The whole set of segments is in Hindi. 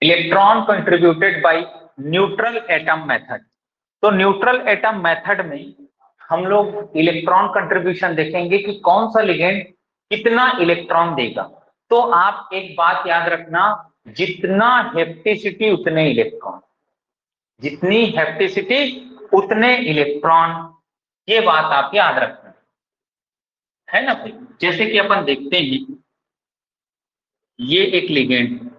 Electron contributed bye neutral atom method. तो न्यूट्रल एटम मेथड में हम लोग इलेक्ट्रॉन कंट्रीब्यूशन देखेंगे कि कौन सा लिगेंड कितना इलेक्ट्रॉन देगा। तो आप एक बात याद रखना, जितना हेप्टिसिटी उतने इलेक्ट्रॉन, जितनी हेप्टिसिटी उतने इलेक्ट्रॉन, ये बात आप याद रखना है ना भाई। जैसे कि अपन देखते हैं, ये एक लिगेंड है,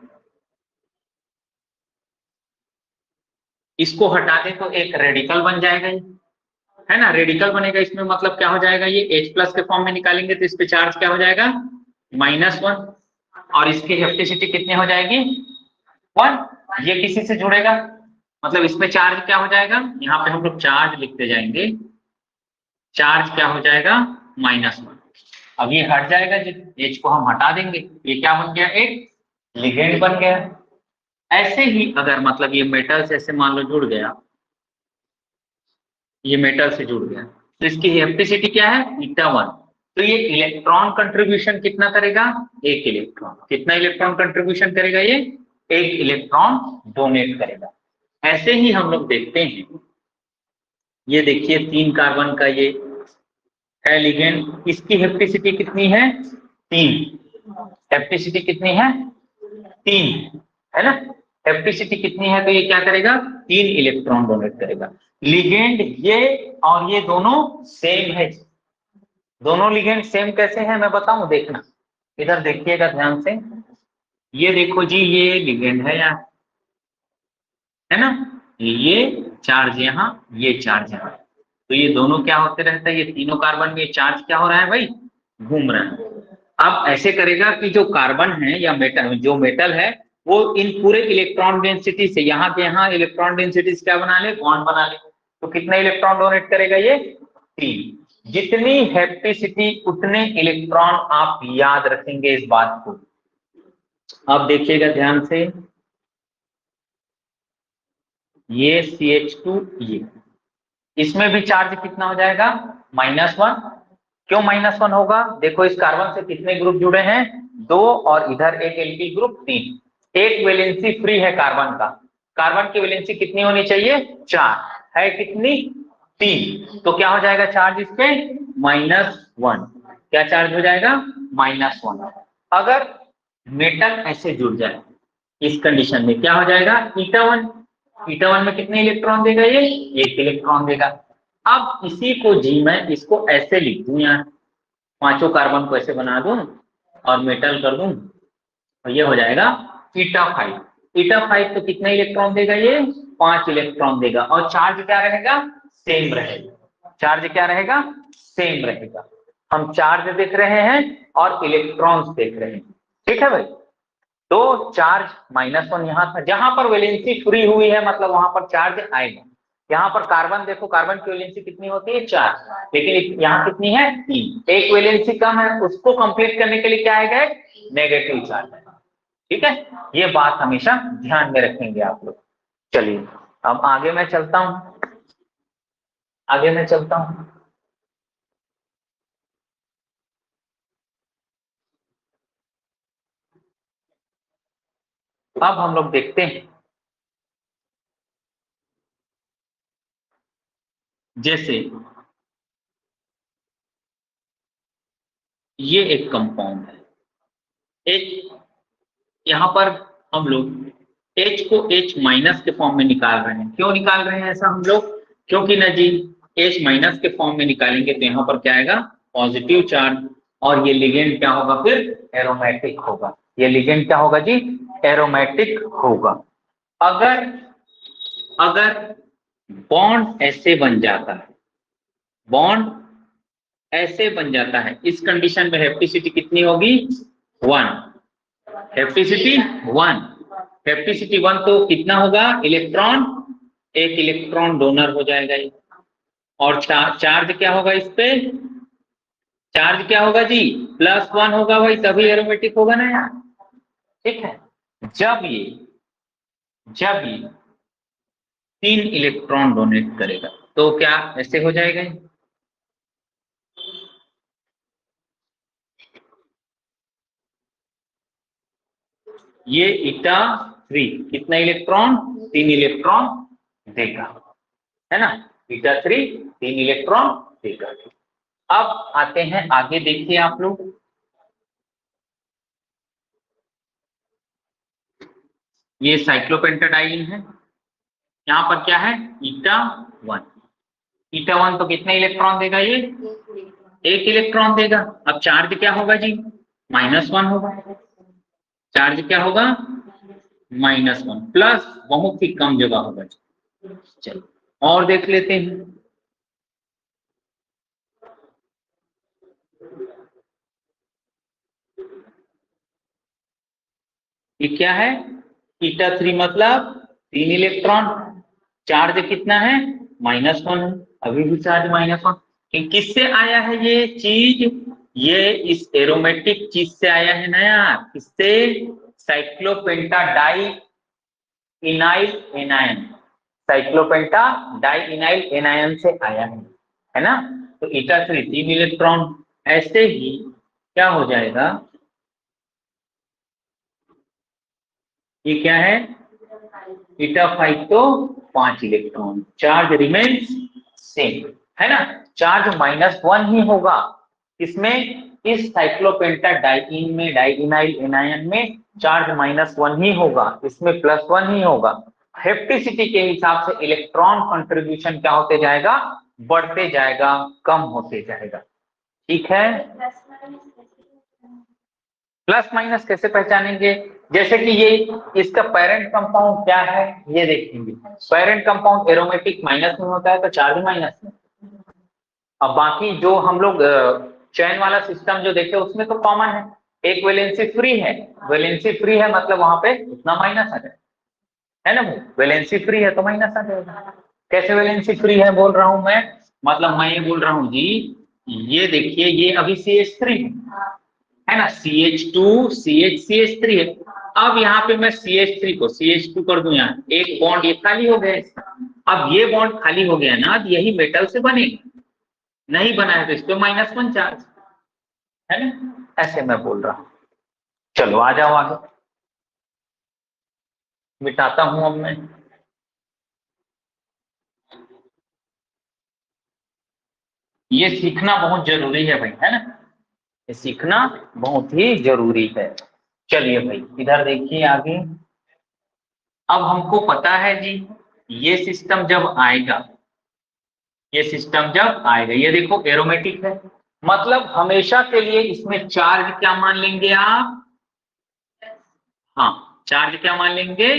इसको हटा दें तो एक रेडिकल बन जाएगा, ये है ना, रेडिकल बनेगा। इसमें मतलब क्या हो जाएगा, ये H+ के फॉर्म में निकालेंगे तो इस पे चार्ज क्या हो जाएगा, -1, और इसकी हेप्टिसिटी कितनी हो जाएगी, 1। ये किसी से जुड़ेगा, मतलब इसमें चार्ज क्या हो जाएगा, यहाँ पे हम लोग चार्ज लिखते जाएंगे, चार्ज क्या हो जाएगा, -1। अब ये हट जाएगा, H को हम हटा देंगे, ये क्या बन गया, एक लिगेंड बन गया। ऐसे ही अगर मतलब ये मेटल से ऐसे मान लो जुड़ गया, ये मेटल से जुड़ गया, तो इसकी हेप्टिसिटी क्या है, η1। तो ये इलेक्ट्रॉन कंट्रीब्यूशन कितना करेगा, 1 इलेक्ट्रॉन। कितना इलेक्ट्रॉन कंट्रीब्यूशन करेगा, ये 1 इलेक्ट्रॉन डोनेट करेगा। ऐसे ही हम लोग देखते हैं, ये देखिए 3 कार्बन का ये है लिगेंड, इसकी हेप्टिसिटी कितनी है, 3। हेप्टिसिटी कितनी है, 3, है ना। हेप्टिसिटी कितनी है, तो ये क्या करेगा, 3 इलेक्ट्रॉन डोनेट करेगा। लिगेंड ये और ये दोनों सेम है। दोनों लिगेंड सेम कैसे हैं मैं बताऊं, देखना, इधर देखिएगा ध्यान से। ये देखो जी, ये लिगेंड है यार, है ना, ये चार्ज यहाँ, ये चार्ज यहाँ, तो ये दोनों क्या होते रहता है, ये तीनों कार्बन में चार्ज क्या हो रहा है भाई, घूम रहा है। अब ऐसे करेगा कि जो कार्बन है या मेटल, जो मेटल है वो इन पूरे इलेक्ट्रॉन डेंसिटी से यहाँ के यहाँ इलेक्ट्रॉन डेंसिटी क्या बना ले, बॉन्ड बना ले। तो कितना इलेक्ट्रॉन डोनेट करेगा, ये 3। जितनी हेप्टिसिटी उतने इलेक्ट्रॉन, आप याद रखेंगे इस बात को। अब देखिएगा ध्यान से, ये CH2, ये इसमें भी चार्ज कितना हो जाएगा, -1। क्यों -1 होगा, देखो इस कार्बन से कितने ग्रुप जुड़े हैं, 2, और इधर एक एल्किल ग्रुप 3। एक वैलेंसी फ्री है कार्बन का, कार्बन की वैलेंसी कितनी होनी चाहिए, 4, है कितनी, 3। तो क्या हो जाएगा चार्ज इस पे, -1। क्या चार्ज हो जाएगा, -1। अगर मेटल ऐसे जुड़ जाए इस कंडीशन में क्या हो जाएगा, η1। η1 में कितने इलेक्ट्रॉन देगा, ये 1 इलेक्ट्रॉन देगा। अब इसी को जी मैं इसको ऐसे लिख दूं, यार 5 कार्बन को ऐसे बना दूं और मेटल कर दूं, तो ये हो जाएगा η5। η5 तो कितने इलेक्ट्रॉन देगा, ये 5 इलेक्ट्रॉन देगा, और चार्ज क्या रहेगा, सेम रहेगा। चार्ज क्या रहेगा, सेम रहेगा। हम चार्ज देख रहे हैं और इलेक्ट्रॉन्स देख रहे हैं, ठीक है भाई। तो चार्ज -1 यहाँ था, जहां पर वैलेंसी फ्री हुई है मतलब वहां पर चार्ज आएगा। यहाँ पर कार्बन देखो, कार्बन की वैलेंसी कितनी होती है, 4, लेकिन यहाँ कितनी है, 3। एक वैलेंसी कम है, उसको कंप्लीट करने के लिए क्या आएगा, नेगेटिव चार्ज। ठीक है, ये बात हमेशा ध्यान में रखेंगे आप लोग। चलिए अब आगे मैं चलता हूं, आगे मैं चलता हूं। अब हम लोग देखते हैं, जैसे ये एक कंपाउंड है, एक यहाँ पर हम लोग H को H- के फॉर्म में निकाल रहे हैं। क्यों निकाल रहे हैं ऐसा हम लोग, क्योंकि ना जी H- के फॉर्म में निकालेंगे तो यहाँ पर क्या आएगा, पॉजिटिव चार्ज, और ये लिगेंड क्या होगा, फिर एरोमेटिक होगा। ये लिगेंड क्या होगा जी, एरोमेटिक होगा। अगर अगर बॉन्ड ऐसे बन जाता है, बॉन्ड ऐसे बन जाता है, इस कंडीशन में हेप्टिसिटी कितनी होगी, 1। हेप्टिसिटी 1, हेप्टिसिटी 1 तो कितना होगा, इलेक्ट्रॉन, 1 इलेक्ट्रॉन डोनर हो जाएगा ये। और चार्ज क्या होगा इस पे, चार्ज क्या होगा जी, +1 होगा भाई, तभी एरोमेटिक होगा ना यार। ठीक है, जब ये 3 इलेक्ट्रॉन डोनेट करेगा तो क्या ऐसे हो जाएगा, ये 3, कितना इलेक्ट्रॉन? 3 इलेक्ट्रॉन देगा, है ना। बीटा 3 3 इलेक्ट्रॉन देगा। अब आते हैं आगे, देखिए आप लोग, ये साइक्लोपेंटाडाइन है, यहाँ पर क्या है? ईटा 1। ईटा 1 तो कितने इलेक्ट्रॉन देगा ये? 1 इलेक्ट्रॉन देगा। अब चार्ज क्या होगा जी? -1 होगा। चार्ज क्या होगा? -1 प्लस बहुत ही कम जगह होगा जी। चलो और देख लेते हैं। ये क्या है? ईटा 3 मतलब 3 इलेक्ट्रॉन। चार्ज कितना है? -1 है। अभी भी चार्ज -1। किससे आया है ये चीज? ये इस एरोमेटिक चीज से आया है नया। किससे? साइक्लोपेंटाडाई इनाइल एनायन। साइक्लोपेंटा डाई इनाइल एनायन से आया है ना। तो ईटा 3 3 इलेक्ट्रॉन। ऐसे ही क्या हो जाएगा? ये क्या है? ईटा 5 तो 5 इलेक्ट्रॉन। चार्ज रिमेन्स सेम, है ना। चार्ज -1 ही होगा। इसमें इस साइक्लोपेंटा डाइइन में, डाइइनाइल एनायन में चार्ज -1 ही होगा, इसमें +1 ही होगा। हेप्टिसिटी के हिसाब से इलेक्ट्रॉन कंट्रीब्यूशन क्या होते जाएगा? बढ़ते जाएगा, कम होते जाएगा। ठीक है। प्लस माइनस कैसे पहचानेंगे? जैसे कि ये इसका पेरेंट कंपाउंड क्या है ये देखेंगे। पेरेंट कंपाउंड एरोमेटिक माइनस में होता है तो चार्ज माइनस में। अब बाकी जो हम लोग चैन वाला सिस्टम जो देखे उसमें तो कॉमन है, एक वैलेंसी फ्री है। वैलेंसी फ्री है मतलब वहां पे उतना माइनस आ जाए, है ना। वो वैलेंसी फ्री है तो माइनस आ जाएगा। कैसे वैलेंसी फ्री है बोल रहा हूं मैं? मतलब मैं ये बोल रहा हूं जी, ये देखिए ये अभी CH3 है ना, CH2 CH3 है। अब यहाँ पे मैं CH3 को CH2 कर दूं, यहाँ एक बॉन्ड ये खाली हो गया इसका। अब ये बॉन्ड खाली हो गया ना, यही मेटल से बनेगा, नहीं बना है तो इस पे -1 चार्ज, है ना। ऐसे मैं बोल रहा हूं। चलो आ जाओ आगे, मिटाता हूं अब मैं। ये सीखना बहुत जरूरी है भाई, है ना। ये सीखना बहुत ही जरूरी है। चलिए भाई इधर देखिए आगे। अब हमको पता है जी, ये सिस्टम जब आएगा, ये सिस्टम जब आएगा, ये देखो एरोमेटिक है, मतलब हमेशा के लिए इसमें चार्ज क्या मान लेंगे आप? हाँ, चार्ज क्या मान लेंगे?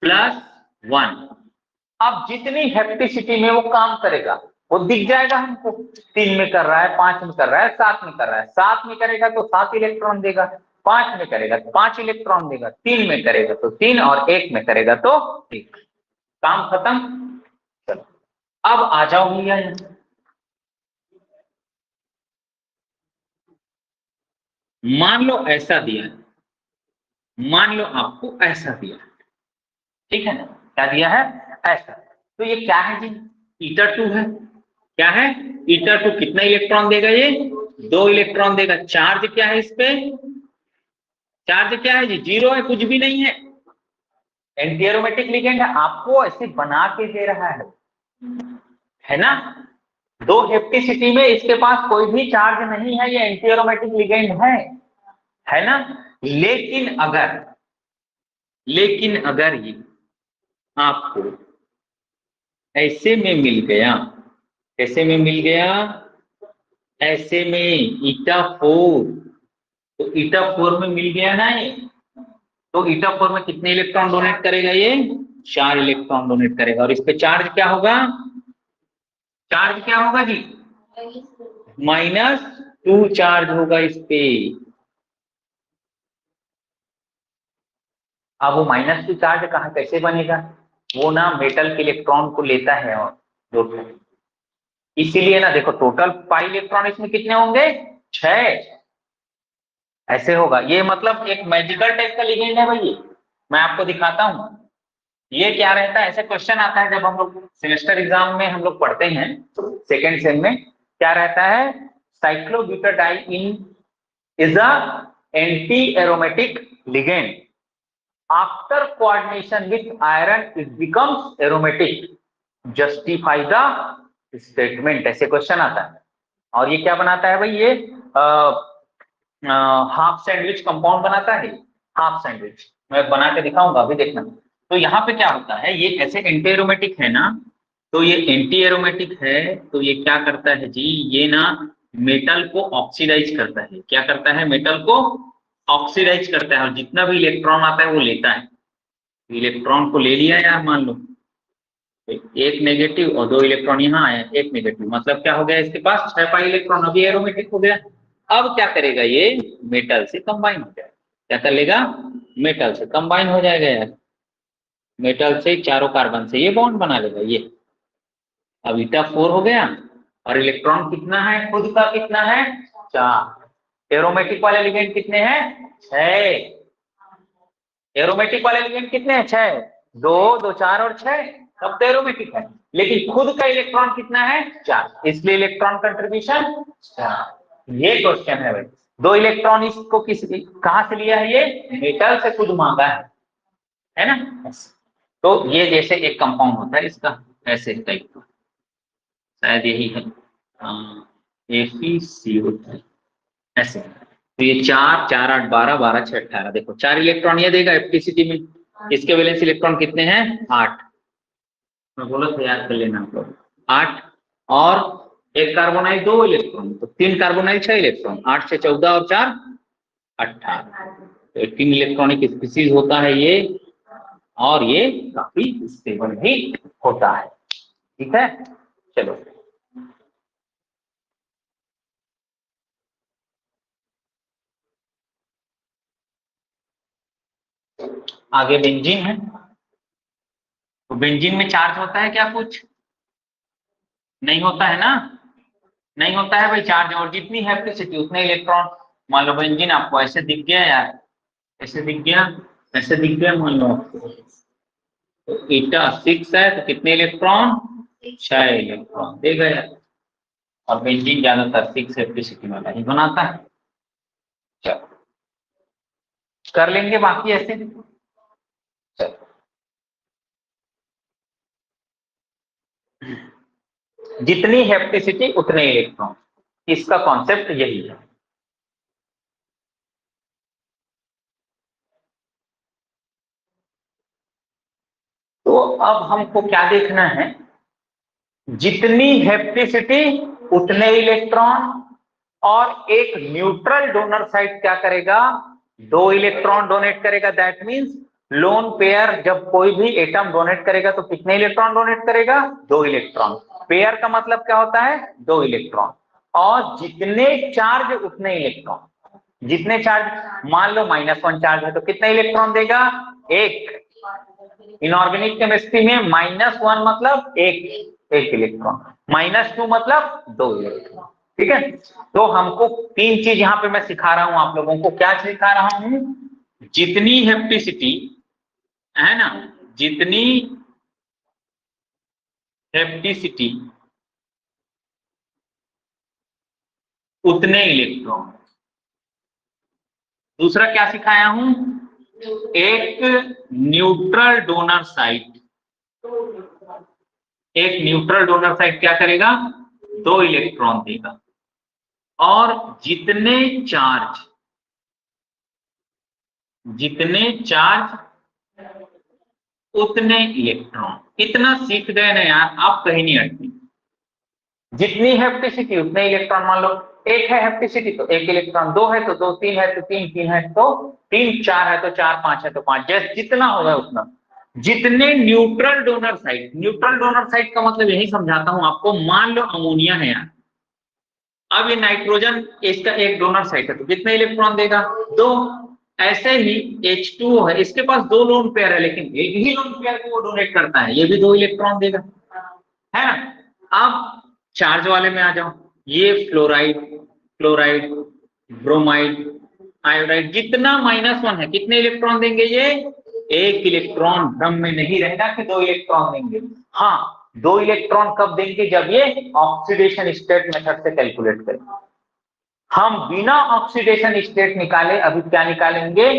+1। अब जितनी हेप्टिसिटी में वो काम करेगा वो दिख जाएगा हमको। 3 में कर रहा है, 5 में कर रहा है, 7 में कर रहा है। 7 में करेगा तो 7 इलेक्ट्रॉन देगा, 5 में करेगा तो 5 इलेक्ट्रॉन देगा, 3 में करेगा तो 3 और 1 में करेगा तो 1। काम खत्म। चलो अब आ जाओ भैया यहाँ। मान लो ऐसा दिया है, मान लो आपको ऐसा दिया है, ठीक है ना। क्या दिया है? ऐसा। तो ये क्या है जी? ईटा 2 है। क्या है? ईटा 2 कितना इलेक्ट्रॉन देगा ये? 2 इलेक्ट्रॉन देगा। चार्ज क्या है इस पे? चार्ज क्या है जी? 0 है, कुछ भी नहीं है। एंटी एरोमेटिक लिगेंड है, आपको ऐसे बना के दे रहा है ना। 2 हेप्टिसिटी में इसके पास कोई भी चार्ज नहीं है, ये एंटी एरोमेटिक लिगेंड है ना। लेकिन अगर ये आपको ऐसे में मिल गया, ऐसे में मिल गया, ऐसे में ईटा 4, तो ईटा 4 में मिल गया ना ये, तो ईटा 4 में कितने इलेक्ट्रॉन डोनेट करेगा ये? 4 इलेक्ट्रॉन डोनेट करेगा। और इस पे चार्ज क्या होगा? चार्ज क्या होगा जी? -2 चार्ज होगा इस पे। अब वो -2 चार्ज कहाँ कैसे बनेगा? वो ना मेटल के इलेक्ट्रॉन को लेता है और दो, इसीलिए ना देखो टोटल पाई इलेक्ट्रॉन इसमें कितने होंगे? 6। ऐसे होगा ये, मतलब एक मैजिकल टाइप का लिगेंड है भाई ये। मैं आपको दिखाता हूँ ये क्या रहता है। ऐसे क्वेश्चन आता है जब हम लोग सेमेस्टर एग्जाम में हम लोग पढ़ते हैं, सेकेंड सेम में क्या रहता है? Cyclobutadiene is a anti aromatic ligand. After coordination with iron it becomes aromatic, justify the statement, ऐसे क्वेश्चन आता है। और ये क्या बनाता है भाई, ये हाफ सैंडविच कंपाउंड बनाता है। हाफ सैंडविच मैं बना के दिखाऊंगा, अभी देखना। तो यहाँ पे क्या होता है, ये ऐसे एंटी एरोमेटिक है ना, तो ये एंटी एरोमेटिक है, तो ये क्या करता है जी, ये ना मेटल को ऑक्सीडाइज करता है। क्या करता है, मेटल को ऑक्सीडाइज करता है, और जितना भी इलेक्ट्रॉन आता है वो लेता है। इलेक्ट्रॉन को ले लिया यार, मान लो एक नेगेटिव और 2 इलेक्ट्रॉन यहाँ आए, एक नेगेटिव, मतलब क्या हो गया, इसके पास 6 पाई इलेक्ट्रॉन, अभी एरोमेटिक हो गया। अब क्या करेगा, ये मेटल से कंबाइन हो जाएगा। क्या कर लेगा, मेटल से कंबाइन हो जाएगा यार, मेटल से चारों कार्बन से ये बॉन्ड बना लेगा ये। अब ईटा 4 हो गया, और इलेक्ट्रॉन कितना है, खुद का कितना है, 4। एरोमेटिक वाले एलिमेंट कितने हैं, 6। एरोमेटिक वाले एलिमेंट कितने हैं, 6। 2 2 4 और 6, तब तो एरोमेटिक है। लेकिन खुद का इलेक्ट्रॉन कितना है, 4, इसलिए इलेक्ट्रॉन कंट्रीब्यूशन 4। ये क्वेश्चन है भाई। 2 इलेक्ट्रॉन इसको किस कहां से लिया है, ये मेटल से खुद मांगा है ना। तो ये जैसे एक कंपाउंड होता है इसका, ऐसे टाइप का, शायद यही है FeCO3 ऐसे। तो ये 4 4 8 12 12 6 18, देखो 4 इलेक्ट्रॉन ये देगा एफटीसीटी में। इसके वैलेंस इलेक्ट्रॉन कितने हैं, 8। मैं बोला था याद कर लेना आप लोग, 8। और एक कार्बोनाइल 2 इलेक्ट्रॉन, तो 3 कार्बोनाइल 6 इलेक्ट्रॉन, 8 से 14 और 4 18। तो 18 इलेक्ट्रॉनिक स्पीसीज होता है ये, और ये काफी स्टेबल भी होता है। ठीक है, चलो आगे बेंजीन है। तो बेंजीन में चार्ज होता है क्या, कुछ नहीं होता है ना, नहीं होता है भाई चार्ज, और जितनी हैप्टिसिटी उतने इलेक्ट्रॉन। मान लो बेंजीन आपको ऐसे दिख गया यार, ऐसे दिख गया, ऐसे दिख गया, मान लो आपको तो ईटा 6 है, तो कितने इलेक्ट्रॉन, 6 इलेक्ट्रॉन देगा यार। और बेंजीन ज्यादातर 6 हैप्टिसिटी वाला ही बनाता है। चलो कर लेंगे बाकी ऐसे। चलो जितनी हैप्टिसिटी उतने इलेक्ट्रॉन, इसका कॉन्सेप्ट यही है। तो अब हमको क्या देखना है, जितनी हैप्टिसिटी उतने इलेक्ट्रॉन, और एक न्यूट्रल डोनर साइड क्या करेगा, 2 इलेक्ट्रॉन डोनेट करेगा। दैट मींस लोन पेयर जब कोई भी एटम डोनेट करेगा तो कितने इलेक्ट्रॉन डोनेट करेगा, 2 इलेक्ट्रॉन। पेयर का मतलब क्या होता है, 2 इलेक्ट्रॉन। और जितने चार्ज उतने इलेक्ट्रॉन, जितने चार्ज, मान लो -1 चार्ज है तो कितने इलेक्ट्रॉन देगा, 1। इनऑर्गेनिक केमिस्ट्री में -1 मतलब एक इलेक्ट्रॉन, -2 मतलब 2 इलेक्ट्रॉन। ठीक है, तो हमको 3 चीज यहाँ पे मैं सिखा रहा हूं आप लोगों को। क्या सिखा रहा हूं, जितनी हैप्टिसिटी है ना, जितनी हैप्टिसिटी उतने इलेक्ट्रॉन। दूसरा क्या सिखाया हूं, एक न्यूट्रल डोनर साइट, एक न्यूट्रल डोनर साइट क्या करेगा, 2 इलेक्ट्रॉन देगा। और जितने चार्ज उतने इलेक्ट्रॉन। इतना सीख गए ना यार, आप कहीं नहीं अटके। जितनी हैप्टिसिटी उतने इलेक्ट्रॉन, मान लो 1 है हैप्टिसिटी तो 1 इलेक्ट्रॉन, 2 है तो 2, 3 है तो 3, 3 है तो 3, 4 है तो 4, 5 है तो 5, जैसे जितना होगा उतना। जितने neutral donor site, neutral donor site का मतलब यही समझाता हूं आपको। मान लो अमोनिया है यार, अब ये नाइट्रोजन, इसका एक डोनर साइट है तो कितने इलेक्ट्रॉन देगा, 2। ऐसे ही H2O है, इसके पास 2 लोन पेयर है, लेकिन एक ही लोन पेयर को वो डोनेट करता है, ये भी 2 इलेक्ट्रॉन देगा, है ना। अब चार्ज वाले में आ जाओ, ये फ्लोराइड, क्लोराइड, ब्रोमाइड, आयोडाइड, जितना -1 है कितने इलेक्ट्रॉन देंगे, ये 1 इलेक्ट्रॉन। भ्रम में नहीं रहना कि 2 इलेक्ट्रॉन देंगे। हाँ, 2 इलेक्ट्रॉन कब देंगे, जब ये ऑक्सीडेशन स्टेट मेथड से कैलकुलेट करें। हम बिना ऑक्सीडेशन स्टेट निकाले अभी क्या निकालेंगे,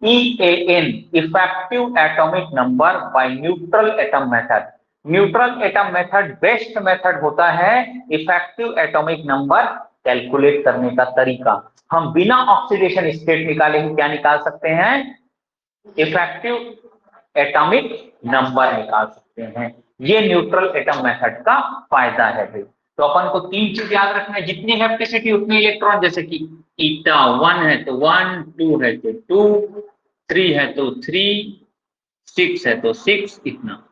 EAN effective atomic number by neutral atom method. Neutral atom method best method होता है इफेक्टिव एटॉमिक नंबर कैलकुलेट करने का तरीका। हम बिना ऑक्सीडेशन स्टेट निकाले ही क्या निकाल सकते हैं, इफेक्टिव एटॉमिक नंबर निकाल सकते हैं। ये न्यूट्रल एटम मेथड का फायदा है भाई। तो अपन को तीन चीज याद रखना है, जितनी हेप्टिसिटी उतने इलेक्ट्रॉन, जैसे कि ईटा 1 है तो 1, 2 है तो 2, 3 है तो 3, 6 है तो 6, इतना।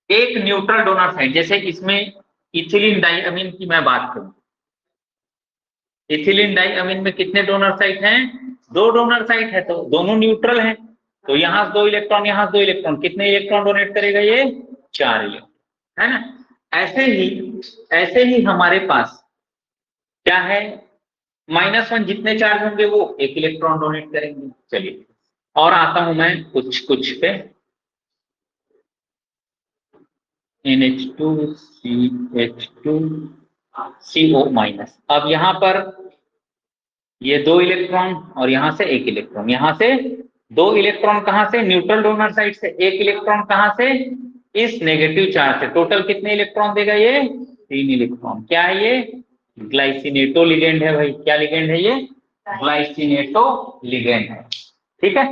एक न्यूट्रल डोनर साइड, जैसे इसमें इथिलीन डाइअमीन की मैं बात करूं, इथिलीन डाइअमीन में कितने डोनर साइट हैं, 2 डोनर साइट है, तो दोनों न्यूट्रल हैं, तो यहां 2 इलेक्ट्रॉन, यहां 2 इलेक्ट्रॉन, कितने इलेक्ट्रॉन डोनेट करेगा ये, 4 इलेक्ट्रॉन, है ना। ऐसे ही हमारे पास क्या है, -1 जितने चार्ज होंगे वो 1 इलेक्ट्रॉन डोनेट करेंगे। चलिए और आता हूं मैं कुछ पे, NH2 CH2 CO-। अब यहां पर ये 2 इलेक्ट्रॉन और यहां से 1 इलेक्ट्रॉन, यहां से 2 इलेक्ट्रॉन कहां से, न्यूट्रल डोनर साइड से, 1 इलेक्ट्रॉन कहां से, इस नेगेटिव चार्ज से। टोटल कितने इलेक्ट्रॉन देगा ये, 3 इलेक्ट्रॉन। क्या है ये, ग्लाइसिनेटो लिगेंड है भाई। क्या लिगेंड है ये, ग्लाइसिनेटो लिगेंड है, ठीक है।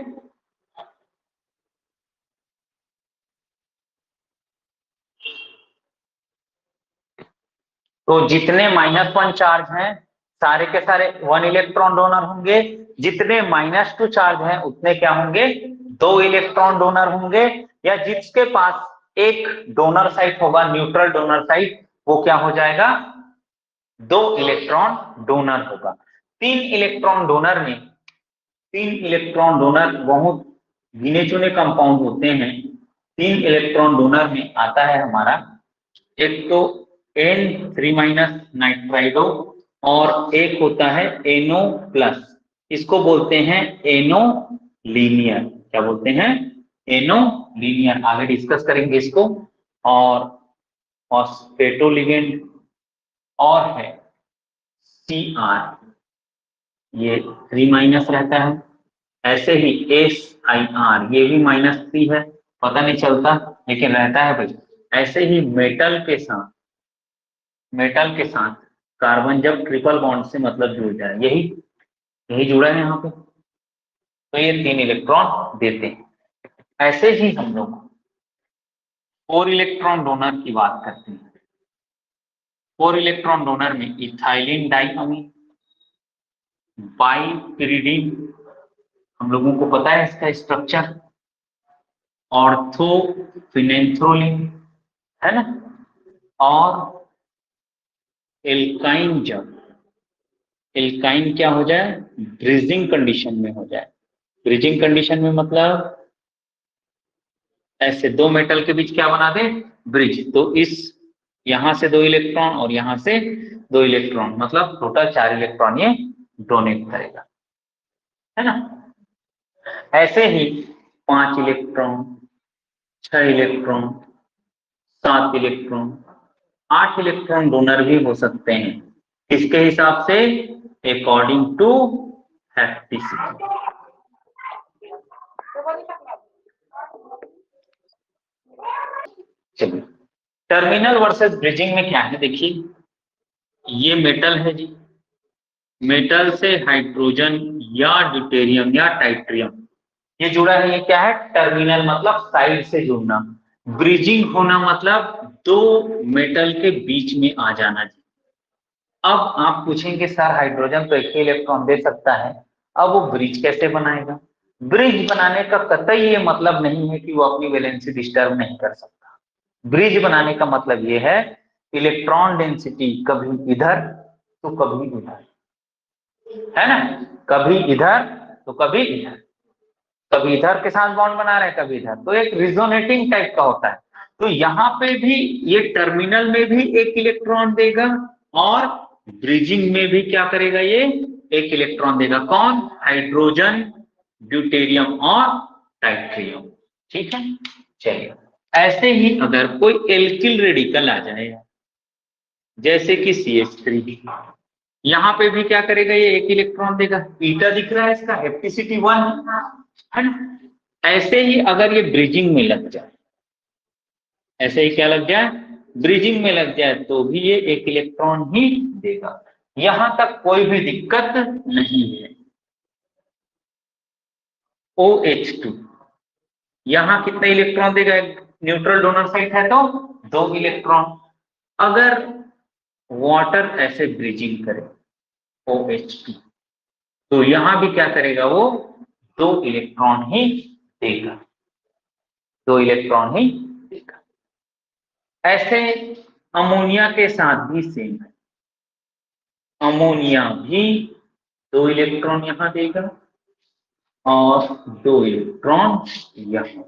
तो जितने -1 चार्ज हैं सारे के सारे 1 इलेक्ट्रॉन डोनर होंगे, जितने -2 चार्ज हैं उतने क्या होंगे, 2 इलेक्ट्रॉन डोनर होंगे, या जिसके पास एक डोनर साइट होगा, न्यूट्रल डोनर साइट, वो क्या हो जाएगा, 2 इलेक्ट्रॉन डोनर होगा। 3 इलेक्ट्रॉन डोनर बहुत गिने चुने कंपाउंड होते हैं। 3 इलेक्ट्रॉन डोनर में आता है हमारा, एक तो N3- नाइट्राइडो, और एक होता है NO+, इसको बोलते हैं एनो लीनियर। क्या बोलते हैं, एनो लीनियर, आगे डिस्कस करेंगे इसको। और फॉस्फेटो लिगेंड और है CR, ये 3- रहता है। ऐसे ही SIR, ये भी -3 है, पता नहीं चलता लेकिन रहता है भाई। ऐसे ही मेटल के साथ कार्बन जब ट्रिपल बॉन्ड से मतलब जुड़ जाए, यही जुड़ा है यहाँ पे, तो ये 3 इलेक्ट्रॉन देते हैं। ऐसे ही हम लोग 4 इलेक्ट्रॉन डोनर की बात करते हैं। 4 इलेक्ट्रॉन डोनर में इथाइलिन डाइअमीन, बाइपिरिडीन, हम लोगों को पता है इसका स्ट्रक्चर, ऑर्थोफिनेंथ्रोलिन, है ना, और एल्काइन। जब एल्काइन क्या हो जाए, ब्रिजिंग कंडीशन में हो जाए। ब्रिजिंग कंडीशन में मतलब ऐसे 2 मेटल के बीच क्या बना दे, ब्रिज। तो इस यहां से 2 इलेक्ट्रॉन और यहां से 2 इलेक्ट्रॉन, मतलब टोटल 4 इलेक्ट्रॉन ये डोनेट करेगा, है ना। ऐसे ही 5 electron, 6 electron, 7 electron, 8 electron donor भी हो सकते हैं। किसके हिसाब से, अकॉर्डिंग टू हेप्टिसिटी। चलिए, टर्मिनल वर्सेस ब्रिजिंग में क्या है, देखिए ये मेटल है जी, मेटल से हाइड्रोजन या ड्यूटेरियम या टाइट्रियम ये जुड़ा है, ये क्या है, टर्मिनल मतलब साइड से जुड़ना। ब्रिजिंग होना मतलब 2 मेटल के बीच में आ जाना जी। अब आप पूछेंगे सर हाइड्रोजन तो 1 ही इलेक्ट्रॉन दे सकता है, अब वो ब्रिज कैसे बनाएगा। ब्रिज बनाने का कतई ये मतलब नहीं है कि वो अपनी वैलेंसी डिस्टर्ब नहीं कर सकता। ब्रिज बनाने का मतलब ये है इलेक्ट्रॉन डेंसिटी कभी इधर तो कभी उधर, है ना, कभी इधर तो कभी इधर, कभी इधर के साथ बॉन्ड बना रहे हैं कभी इधर, तो एक रिजोनेटिंग टाइप का होता है। तो यहाँ पे भी ये टर्मिनल में भी 1 इलेक्ट्रॉन देगा और ब्रिजिंग में भी क्या करेगा, ये 1 इलेक्ट्रॉन देगा। कौन, हाइड्रोजन, ड्यूटेरियम और टाइट्रियम, ठीक है। चलिए, ऐसे ही अगर कोई एल्किल रेडिकल आ जाए जैसे कि CH3, यहाँ पे भी क्या करेगा, ये 1 इलेक्ट्रॉन देगा। ईटा दिख रहा है इसका, हेप्टिसिटी 1, है ना। ऐसे ही अगर ये ब्रिजिंग में लग जाए, ऐसे ही क्या लग जाए, ब्रिजिंग में लग जाए, तो भी ये एक इलेक्ट्रॉन ही देगा। यहां तक कोई भी दिक्कत नहीं है। OH2 यहां कितने इलेक्ट्रॉन देगा, न्यूट्रल डोनर साइड है तो 2 इलेक्ट्रॉन। अगर वाटर ऐसे ब्रिजिंग करे OH2, तो यहां भी क्या करेगा, वो 2 इलेक्ट्रॉन ही देगा, 2 इलेक्ट्रॉन ही देगा। ऐसे अमोनिया के साथ भी सेम है, अमोनिया भी 2 इलेक्ट्रॉन यहां देगा और 2 इलेक्ट्रॉन यहां।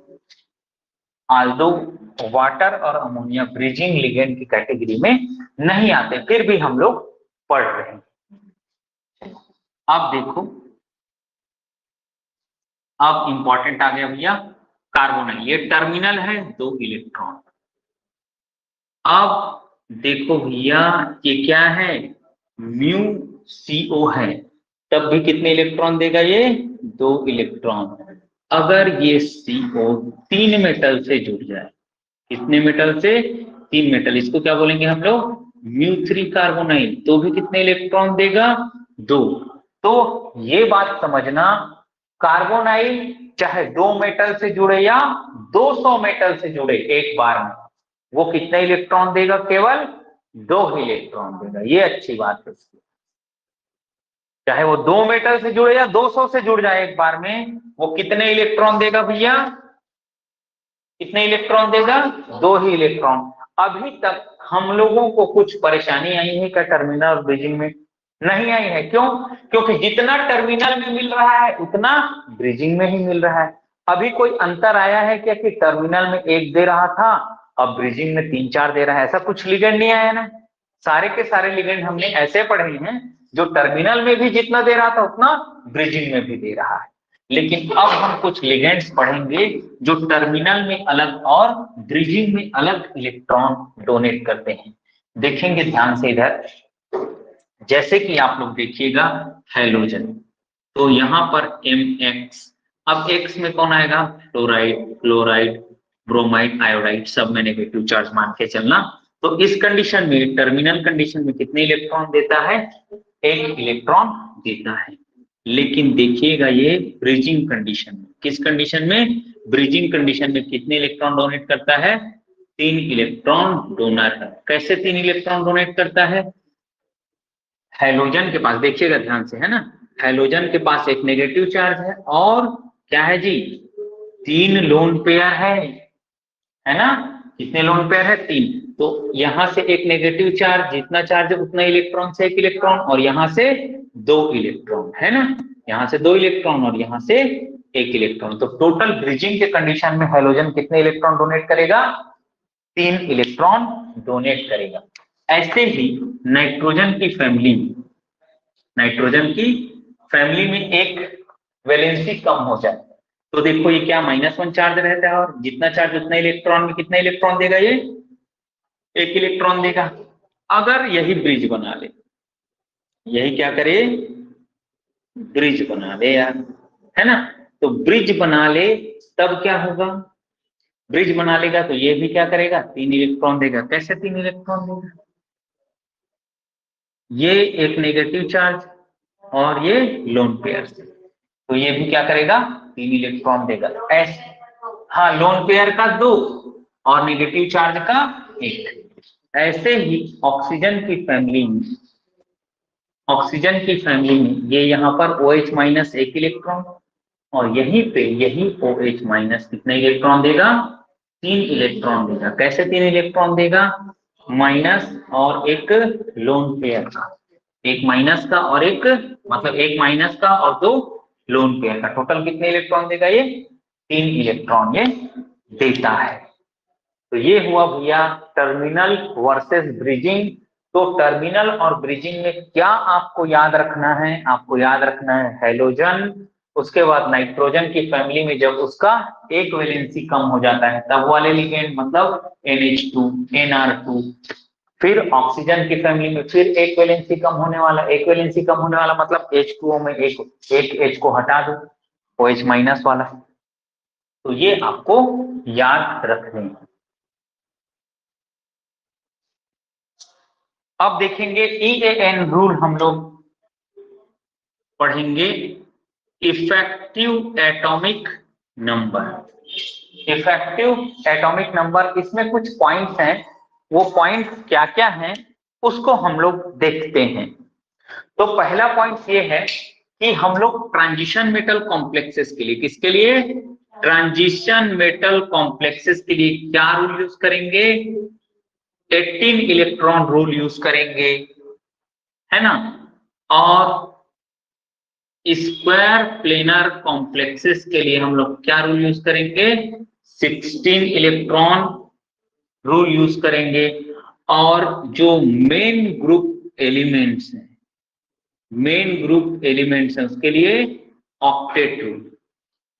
आल्दो वाटर और अमोनिया ब्रिजिंग लिगेंड की कैटेगरी में नहीं आते, फिर भी हम लोग पढ़ रहे हैं। अब देखो, अब इंपॉर्टेंट आ गया भैया कार्बोनाइल, ये टर्मिनल है 2 इलेक्ट्रॉन। अब देखो भैया ये क्या है, म्यू CO है, तब भी कितने इलेक्ट्रॉन देगा ये, 2 इलेक्ट्रॉन। अगर ये CO 3 मेटल से जुड़ जाए, कितने मेटल से, 3 मेटल, इसको क्या बोलेंगे हम लोग, μ3 कार्बोनाइल, तो भी कितने इलेक्ट्रॉन देगा, 2। तो ये बात समझना, कार्बोनाइल चाहे 2 मेटल से जुड़े या 200 मेटल से जुड़े एक बार में, वो कितने इलेक्ट्रॉन देगा, केवल 2 इलेक्ट्रॉन देगा। ये अच्छी बात है उसकी, चाहे वो 2 मेटल से जुड़े या 200 से जुड़ जाए एक बार में, वो कितने इलेक्ट्रॉन देगा भैया, कितने इलेक्ट्रॉन देगा, 2 ही इलेक्ट्रॉन। अभी तक हम लोगों को कुछ परेशानी आई है क्या टर्मिनल और ब्रिजिंग में, नहीं आई है। क्यों, क्योंकि जितना टर्मिनल में मिल रहा है उतना ब्रिजिंग में ही मिल रहा है। अभी कोई अंतर आया है क्या कि टर्मिनल में 1 दे रहा था, अब ब्रिजिंग में 3-4 दे रहा है, ऐसा कुछ लिगेंड नहीं आया ना। सारे के सारे लिगेंड हमने ऐसे पढ़े हैं जो टर्मिनल में भी जितना दे रहा था उतना ब्रिजिंग में भी दे रहा है। लेकिन अब हम कुछ लिगेंड्स पढ़ेंगे जो टर्मिनल में अलग और ब्रिजिंग में अलग इलेक्ट्रॉन डोनेट करते हैं। देखेंगे ध्यान से इधर, जैसे कि आप लोग देखिएगा हैलोजन, तो यहाँ पर MX, अब X में कौन आएगा, फ्लोराइड, क्लोराइड, ब्रोमाइड, आयोडाइड, सब में नेगेटिव चार्ज मान के चलना। तो इस कंडीशन में, टर्मिनल कंडीशन में कितने इलेक्ट्रॉन देता है, 1 इलेक्ट्रॉन देता है। लेकिन देखिएगा ये ब्रिजिंग कंडीशन में, किस कंडीशन में, ब्रिजिंग कंडीशन में कितने इलेक्ट्रॉन डोनेट करता है, 3 इलेक्ट्रॉन डोनर है। कैसे 3 इलेक्ट्रॉन डोनेट करता है, हैलोजन के पास देखिएगा ध्यान से, है ना, हैलोजन के पास एक नेगेटिव चार्ज है और क्या है जी, 3 लोन पेयर है ना, कितने लोन पेयर है, 3। तो यहां से एक नेगेटिव चार्ज, जितना चार्ज है उतना इलेक्ट्रॉन से 1 इलेक्ट्रॉन, और यहां से 2 इलेक्ट्रॉन, है ना, यहां से 2 इलेक्ट्रॉन और यहां से 1 इलेक्ट्रॉन। तो टोटल ब्रिजिंग के कंडीशन में हैलोजन कितने इलेक्ट्रॉन डोनेट करेगा, 3 इलेक्ट्रॉन डोनेट करेगा। ऐसे ही नाइट्रोजन की फैमिली में, नाइट्रोजन की फैमिली में एक वैलेंसी कम हो जाए, तो देखो ये क्या, -1 चार्ज रहता है, और जितना चार्ज उतना इलेक्ट्रॉन में कितना इलेक्ट्रॉन देगा, ये 1 इलेक्ट्रॉन देगा। अगर यही ब्रिज बना ले, यही क्या करे, ब्रिज बना ले यार, है ना, तो ब्रिज बना ले, तब क्या होगा, ब्रिज बना लेगा तो ये भी क्या करेगा, 3 इलेक्ट्रॉन देगा। कैसे 3 इलेक्ट्रॉन देगा, ये एक नेगेटिव चार्ज और ये लोन पेयर से, तो ये भी क्या करेगा, 3 इलेक्ट्रॉन देगा। ऐसे, हाँ, लोन पेयर का 2 और नेगेटिव चार्ज का 1। ऐसे ही ऑक्सीजन की फैमिली में, ऑक्सीजन की फैमिली में ये यहाँ पर OH माइनस 1 इलेक्ट्रॉन, और यहीं पे यही OH माइनस कितने इलेक्ट्रॉन देगा, 3 इलेक्ट्रॉन देगा। कैसे 3 इलेक्ट्रॉन देगा, माइनस और एक लोन पेयर का, एक माइनस का और एक, मतलब एक माइनस का और 2 लोन पेयर का, टोटल कितने इलेक्ट्रॉन देगा, ये 3 इलेक्ट्रॉन ये देता है। तो ये हुआ भैया टर्मिनल वर्सेस ब्रिजिंग। तो टर्मिनल और ब्रिजिंग में क्या आपको याद रखना है, आपको याद रखना है हैलोजन, उसके बाद नाइट्रोजन की फैमिली में जब उसका एक वैलेंसी कम हो जाता है तब वाले लिगेंड, मतलब NH2, NR2। फिर ऑक्सीजन की फैमिली में फिर एक वैलेंसी कम होने वाला, एक वैलेंसी कम होने वाला मतलब H2O में एक H को हटा दो, OH माइनस वाला। तो ये आपको याद रखने हैं। अब देखेंगे EAN रूल हम लोग पढ़ेंगे, effective atomic number. Effective atomic number, इसमें कुछ पॉइंट्स हैं, वो पॉइंट क्या क्या हैं उसको हम लोग देखते हैं। तो पहला पॉइंट ये है कि हम लोग ट्रांजिशन मेटल कॉम्प्लेक्सेस के लिए, किसके लिए, ट्रांजिशन मेटल कॉम्प्लेक्सेस के लिए क्या रूल यूज करेंगे, 18 इलेक्ट्रॉन रूल यूज करेंगे, है ना। और स्क्वायर प्लेनर कॉम्प्लेक्सेस के लिए हम लोग क्या रूल यूज करेंगे, 16 इलेक्ट्रॉन रूल यूज करेंगे। और जो मेन ग्रुप एलिमेंट्स हैं, मेन ग्रुप एलिमेंट्स हैं, उसके लिए ऑक्टेट रूल।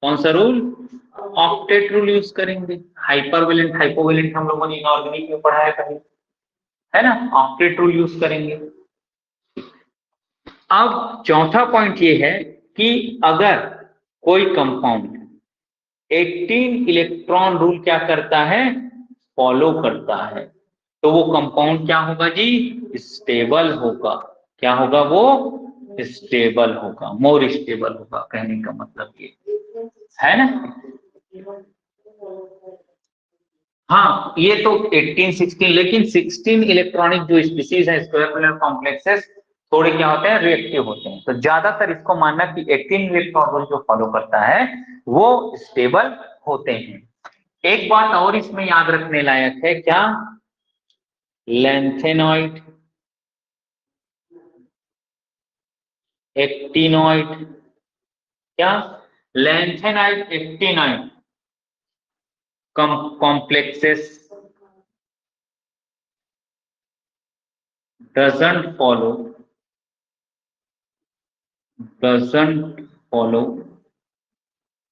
कौन सा रूल, ऑक्टेट रूल यूज करेंगे। हाइपरवेलेंट हाइपोवेलेंट हम लोगों ने इनऑर्गेनिक में पढ़ा है पहले, है ना, ऑक्टेट रूल यूज करेंगे। अब चौथा पॉइंट ये है कि अगर कोई कंपाउंड 18 इलेक्ट्रॉन रूल क्या करता है, फॉलो करता है, तो वो कंपाउंड क्या होगा जी, स्टेबल होगा। क्या होगा, वो स्टेबल होगा, मोर स्टेबल होगा, कहने का मतलब ये है ना। हाँ, ये तो 18 16, लेकिन 16 इलेक्ट्रॉनिक जो स्पीसीज है स्क्वायर प्लेनर कॉम्प्लेक्सेस, थोड़े क्या होते हैं, रिएक्टिव होते हैं। तो ज्यादातर इसको मानना कि 18 इलेक्ट्रॉन रूल जो फॉलो करता है वो स्टेबल होते हैं। एक बात और इसमें याद रखने लायक है, क्या, लैंथेनॉइड, एक्टिनॉइड, क्या, lanthanide, actinoid complexes doesn't follow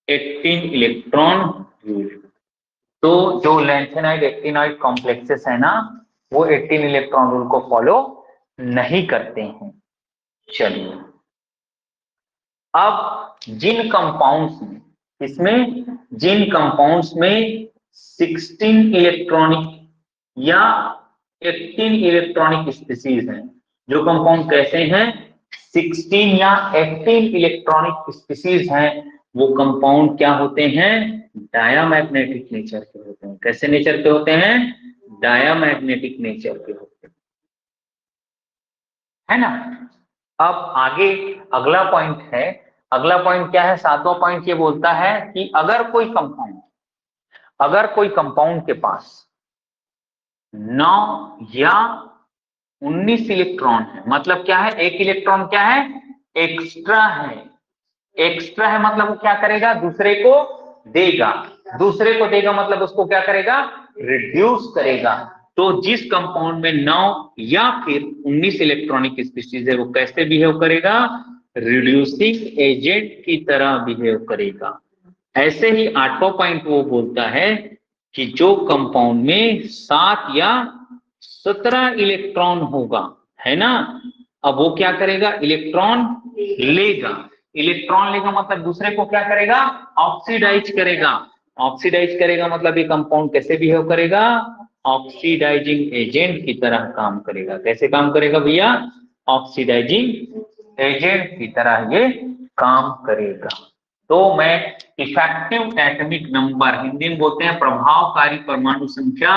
18 electron rule. तो जो लैंथेनाइड एक्टिनॉइड कॉम्प्लेक्सेस है ना, वो 18 इलेक्ट्रॉन रूल को फॉलो नहीं करते हैं। चलिए, अब जिन कंपाउंड्स में, इसमें जिन कंपाउंड्स में 16 इलेक्ट्रॉनिक या 18 इलेक्ट्रॉनिक स्पीसीज हैं, जो कंपाउंड कैसे हैं, 16 या 18 इलेक्ट्रॉनिक स्पीसीज हैं, वो कंपाउंड क्या होते हैं, डायामैग्नेटिक नेचर के होते हैं। कैसे नेचर के होते हैं, डायामैग्नेटिक नेचर के होते हैं, है ना। अब आगे अगला पॉइंट है, अगला पॉइंट क्या है, सातवां पॉइंट ये बोलता है कि अगर कोई कंपाउंड के पास 9 या 19 इलेक्ट्रॉन है, मतलब क्या है, एक इलेक्ट्रॉन क्या है, एक्स्ट्रा है। एक्स्ट्रा है मतलब वो क्या करेगा, दूसरे को देगा। दूसरे को देगा मतलब उसको क्या करेगा, रिड्यूस करेगा। तो जिस कंपाउंड में 9 या फिर 19 इलेक्ट्रॉनिक स्पीशीज है, वो कैसे बिहेव करेगा, रिड्यूसिंग एजेंट की तरह बिहेव करेगा। ऐसे ही 8वां पॉइंट वो बोलता है कि जो कंपाउंड में 7 या 17 इलेक्ट्रॉन होगा, है ना, अब वो क्या करेगा, इलेक्ट्रॉन लेगा। इलेक्ट्रॉन लेगा मतलब दूसरे को क्या करेगा, ऑक्सीडाइज करेगा। ऑक्सीडाइज करेगा मतलब ये कंपाउंड कैसे बिहेव करेगा, ऑक्सीडाइजिंग एजेंट की तरह काम करेगा। कैसे काम करेगा भैया, ऑक्सीडाइजिंग एजेंट की तरह ये काम करेगा। तो मैं इफेक्टिव एटॉमिक नंबर, हिंदी में बोलते हैं प्रभावकारी परमाणु संख्या,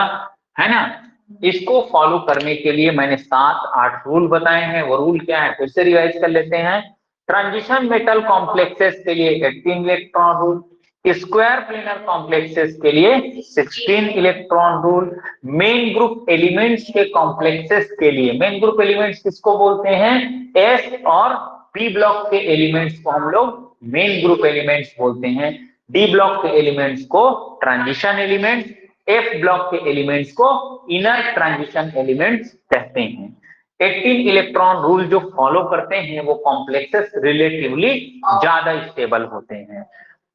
है ना, इसको फॉलो करने के लिए मैंने 7-8 रूल बताए हैं। वो रूल क्या है, फिर से रिवाइज कर लेते हैं। ट्रांजिशन मेटल कॉम्प्लेक्सेस के लिए 18 electron rule, square planar complexes के लिए 16 electron rule, main group elements के कॉम्प्लेक्सेस के लिए, मेन ग्रुप एलिमेंट्स किसको बोलते हैं, एस और पी ब्लॉक के एलिमेंट्स को हम लोग मेन ग्रुप एलिमेंट्स बोलते हैं। डी ब्लॉक के एलिमेंट्स को ट्रांजिशन एलिमेंट्स, एफ ब्लॉक के एलिमेंट्स को इनर ट्रांजिशन एलिमेंट्स कहते हैं। 18 इलेक्ट्रॉन रूल जो फॉलो करते हैं वो कॉम्प्लेक्सेस रिलेटिवली ज्यादा स्टेबल होते हैं।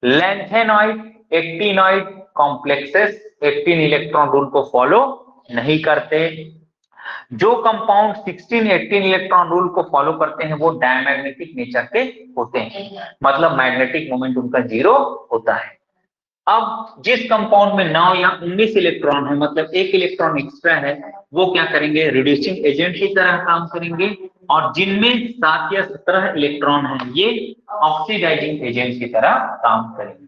Lanthanoid, actinoid complexes 18 electron rule को फॉलो नहीं करते, जो कंपाउंड 16 18 इलेक्ट्रॉन रूल को फॉलो करते हैं वो डायमैग्नेटिक नेचर के होते हैं, मतलब मैग्नेटिक मोमेंट उनका 0 होता है। अब जिस कंपाउंड में 9 या 19 इलेक्ट्रॉन है, मतलब एक इलेक्ट्रॉन एक्स्ट्रा है, वो क्या करेंगे, रिड्यूसिंग एजेंट की तरह काम करेंगे, और जिनमें 7 या 17 इलेक्ट्रॉन है ये ऑक्सीडाइजिंग एजेंट की तरह काम करेंगे।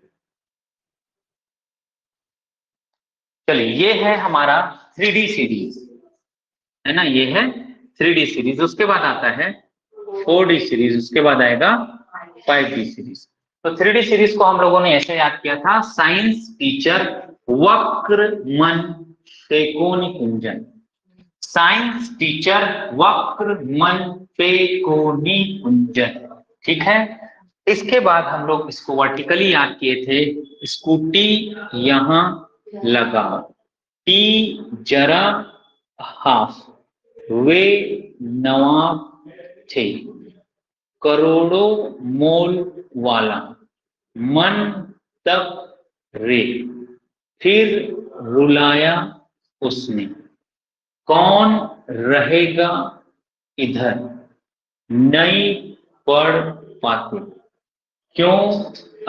चलिए, ये है हमारा 3D सीरीज, है ना, ये है 3D सीरीज। उसके बाद आता है 4D सीरीज, उसके बाद आएगा 5D सीरीज। तो 3D सीरीज को हम लोगों ने ऐसे याद किया था, साइंस टीचर वक्रमन फेकोनी कुंजन, साइंस टीचर वक्रमन फेकोनी कुंजन, ठीक है। इसके बाद हम लोग इसको वर्टिकली याद किए थे, स्कूटी यहां लगाओ, टी जरा हाफ, वे नवाब थे, करोड़ों मोल वाला, मन तक रे, फिर रुलाया उसने, कौन रहेगा इधर, नहीं पढ़ पाते, क्यों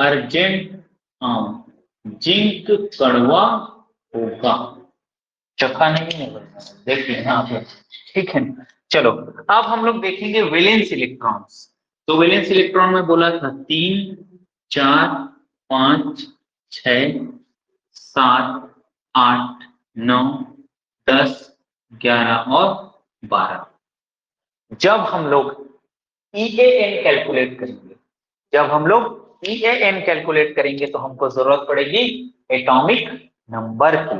अर्जेंट आऊं, जिंक कड़वा होगा, चक्का नहीं है, देखिए यहाँ पे, ठीक है। चलो, अब हम लोग देखेंगे वैलेंस इलेक्ट्रॉन्स। तो वैलेंस इलेक्ट्रॉन में बोला था 3 4 5 6 7 8 9 10 11 और 12। जब हम लोग EAN कैलकुलेट करेंगे, जब हम लोग EAN कैलकुलेट करेंगे तो हमको जरूरत पड़ेगी एटॉमिक नंबर की,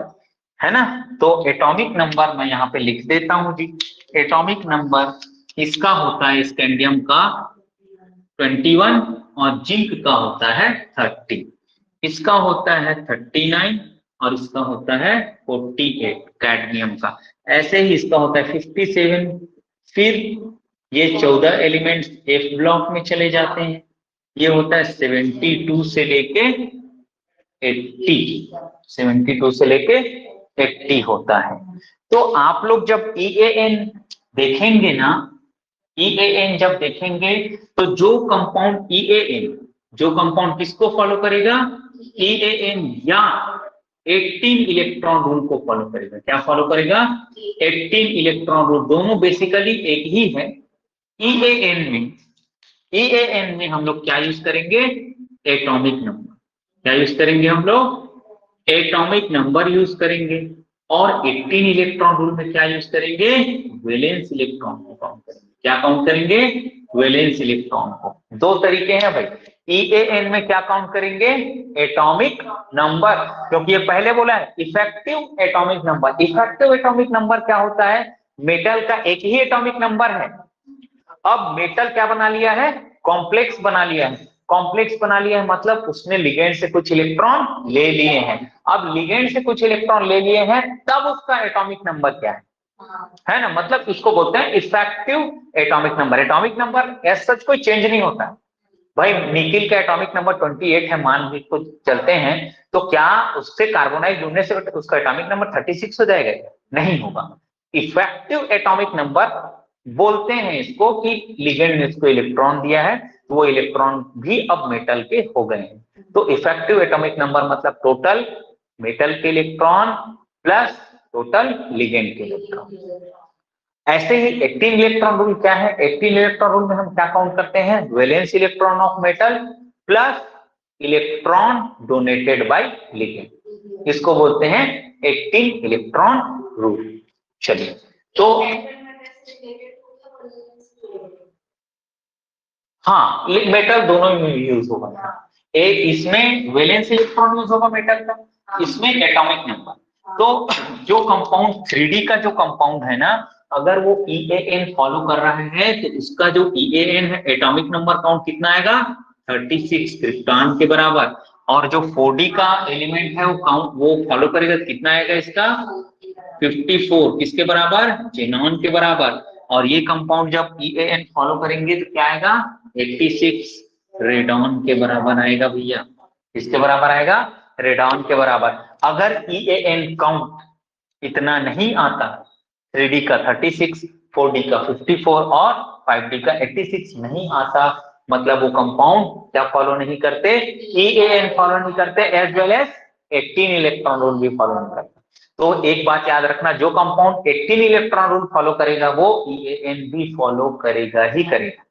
है ना। तो एटॉमिक नंबर मैं यहाँ पे लिख देता हूं जी। एटॉमिक नंबर इसका होता है स्कैंडियम का 21 और जिंक का होता है 30, इसका होता है 39 और इसका होता है 48 कैडमियम का, ऐसे ही इसका होता है 57। फिर ये 14 एलिमेंट्स F ब्लॉक में चले जाते हैं, ये होता है 72 से लेके 80, 72 से लेके 80 होता है। तो आप लोग जब EAN देखेंगे ना, EAN जब देखेंगे तो जो कंपाउंड EAN, जो कंपाउंड किसको फॉलो करेगा, EAN या 18 इलेक्ट्रॉन रूल को फॉलो करेगा। क्या फॉलो करेगा, 18 इलेक्ट्रॉन रूल, दोनों बेसिकली एक ही है। EAN में हम लोग क्या यूज करेंगे, एटॉमिक नंबर, क्या यूज करेंगे हम लोग, एटॉमिक नंबर यूज करेंगे। और 18 इलेक्ट्रॉन रूल में क्या यूज करेंगे, वैलेंस इलेक्ट्रॉन को काउंट करेंगे। क्या काउंट करेंगे, वैलेंस इलेक्ट्रॉन को। दो तरीके हैं भाई, EAN में क्या काउंट करेंगे, एटॉमिक नंबर, क्योंकि ये पहले बोला है effective atomic number. Effective atomic number क्या होता है, मेटल का एक ही एटॉमिक नंबर है, अब मेटल क्या बना लिया है, कॉम्प्लेक्स बना लिया है। कॉम्प्लेक्स बना लिया है मतलब उसने लिगेंड से कुछ इलेक्ट्रॉन ले लिए हैं। अब लिगेंड से कुछ इलेक्ट्रॉन ले लिए हैं तब उसका एटॉमिक नंबर क्या है ना, मतलब इसको बोलते हैं effective atomic number. Atomic number as such कोई चेंज नहीं होता है भाई। निकिल का एटॉमिक नंबर 28 है, मान भी को चलते हैं, तो क्या उससे कार्बोनाइड जुड़ने से उसका एटॉमिक नंबर 36 हो जाएगा, नहीं होगा। इफेक्टिव एटॉमिक नंबर बोलते हैं इसको कि लिगेंड ने इसको इलेक्ट्रॉन दिया है, तो वो इलेक्ट्रॉन भी अब मेटल के हो गए हैं। तो इफेक्टिव एटॉमिक नंबर मतलब टोटल मेटल के इलेक्ट्रॉन प्लस टोटल लिगेंड के इलेक्ट्रॉन। ऐसे ही 18 इलेक्ट्रॉन रूल क्या है, 18 इलेक्ट्रॉन रूल में हम क्या काउंट करते हैं, valence electron of metal plus electron donated bye ligand, इसको बोलते हैं 18 इलेक्ट्रॉन रूल। चलिए, तो हाँ, मेटल दोनों में यूज होगा, एक इसमें वैलेंस इलेक्ट्रॉन यूज होगा मेटल का, इसमें एटॉमिक नंबर। तो जो कंपाउंड 3D का जो कंपाउंड है ना, अगर वो EAN फॉलो कर रहा है तो उसका जो EAN है एटॉमिक नंबर काउंट कितना आएगा, 36 क्रिप्टॉन के बराबर। और जो 4D का एलिमेंट है वो काउंट वो फॉलो करेगा तो कितना आएगा इसका, 54 किसके बराबर, जेनॉन के बराबर। और ये कंपाउंड जब EAN फॉलो करेंगे तो क्या आएगा, 86 रेडॉन के बराबर आएगा भैया। किसके बराबर आएगा, रेडॉन के बराबर। अगर EAN काउंट इतना नहीं आता 3D का 36, 4D का 54 और 5D का 86 नहीं आता, मतलब वो कंपाउंड क्या फॉलो नहीं करते, EAN फॉलो नहीं करते, as well as 18 electron rule भी फॉलो नहीं करते। तो एक बात याद रखना, जो कंपाउंड 18 इलेक्ट्रॉन रूल फॉलो करेगा वो EAN भी फॉलो करेगा ही करेगा।